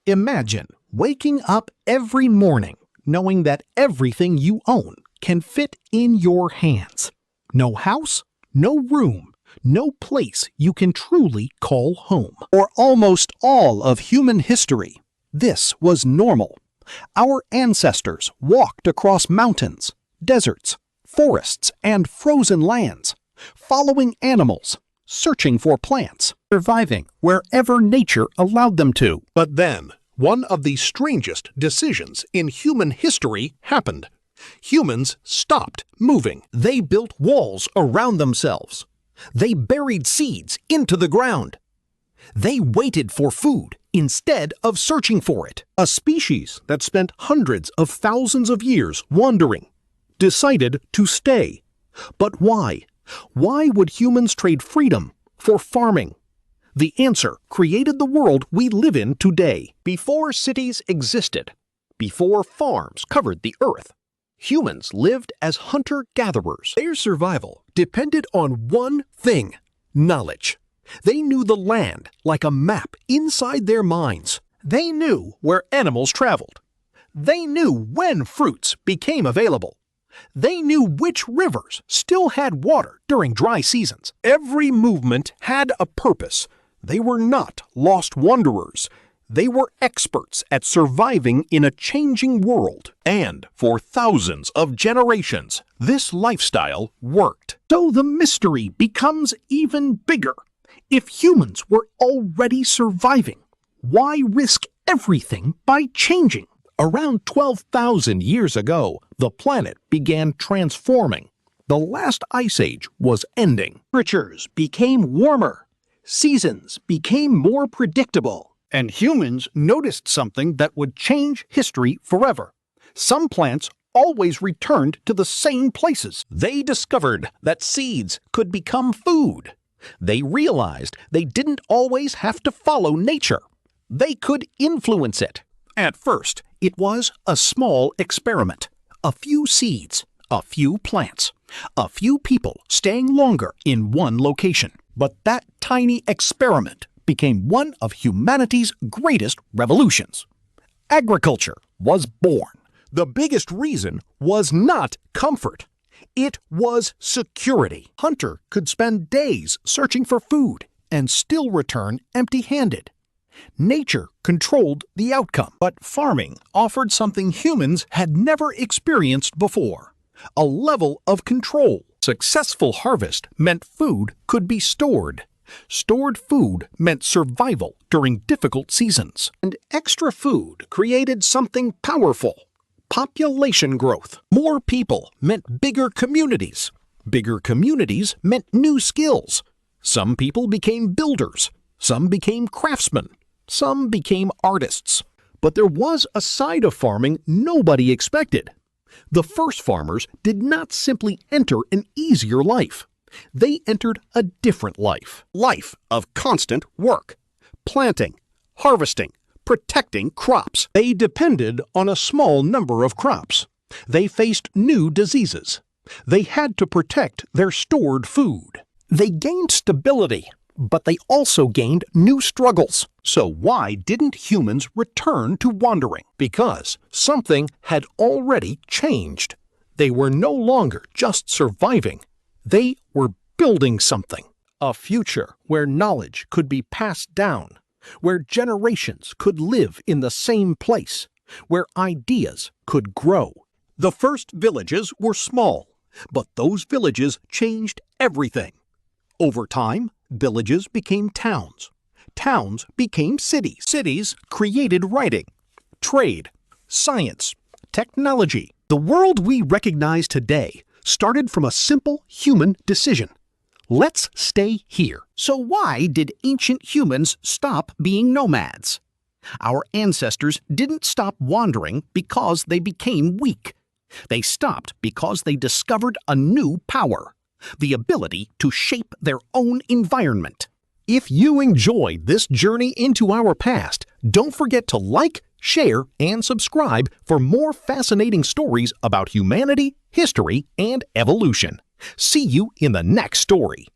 Imagine waking up every morning knowing that everything you own can fit in your hands. No house, no room, no place you can truly call home. For almost all of human history, this was normal. Our ancestors walked across mountains, deserts, forests, and frozen lands, following animals, searching for plants, surviving wherever nature allowed them to. But then, one of the strangest decisions in human history happened. Humans stopped moving. They built walls around themselves. They buried seeds into the ground. They waited for food instead of searching for it. A species that spent hundreds of thousands of years wandering decided to stay. But why? Why would humans trade freedom for farming? The answer created the world we live in today. Before cities existed, before farms covered the earth, humans lived as hunter-gatherers. Their survival depended on one thing: knowledge. They knew the land like a map inside their minds. They knew where animals traveled. They knew when fruits became available. They knew which rivers still had water during dry seasons. Every movement had a purpose. They were not lost wanderers. They were experts at surviving in a changing world. And for thousands of generations, this lifestyle worked. So the mystery becomes even bigger. If humans were already surviving, why risk everything by changing? Around 12,000 years ago, the planet began transforming. The last ice age was ending. Temperatures became warmer. Seasons became more predictable. And humans noticed something that would change history forever. Some plants always returned to the same places. They discovered that seeds could become food. They realized they didn't always have to follow nature. They could influence it. At first, it was a small experiment. A few seeds, a few plants, a few people staying longer in one location. But that tiny experiment became one of humanity's greatest revolutions. Agriculture was born. The biggest reason was not comfort. It was security. Hunter could spend days searching for food and still return empty-handed. Nature controlled the outcome, but farming offered something humans had never experienced before: a level of control. Successful harvest meant food could be stored. Stored food meant survival during difficult seasons. And extra food created something powerful: population growth. More people meant bigger communities. Bigger communities meant new skills. Some people became builders. Some became craftsmen. Some became artists. But there was a side of farming nobody expected. The first farmers did not simply enter an easier life. They entered a different life. Life of constant work. Planting, harvesting, protecting crops. They depended on a small number of crops. They faced new diseases. They had to protect their stored food. They gained stability, but they also gained new struggles. So why didn't humans return to wandering? Because something had already changed. They were no longer just surviving. They were building something. A future where knowledge could be passed down, where generations could live in the same place, where ideas could grow. The first villages were small, but those villages changed everything. Over time, villages became towns. Towns became cities. Cities created writing, trade, science, technology. The world we recognize today started from a simple human decision. Let's stay here. So why did ancient humans stop being nomads? Our ancestors didn't stop wandering because they became weak. They stopped because they discovered a new power: the ability to shape their own environment. If you enjoyed this journey into our past, don't forget to like, share, and subscribe for more fascinating stories about humanity, history, and evolution. See you in the next story.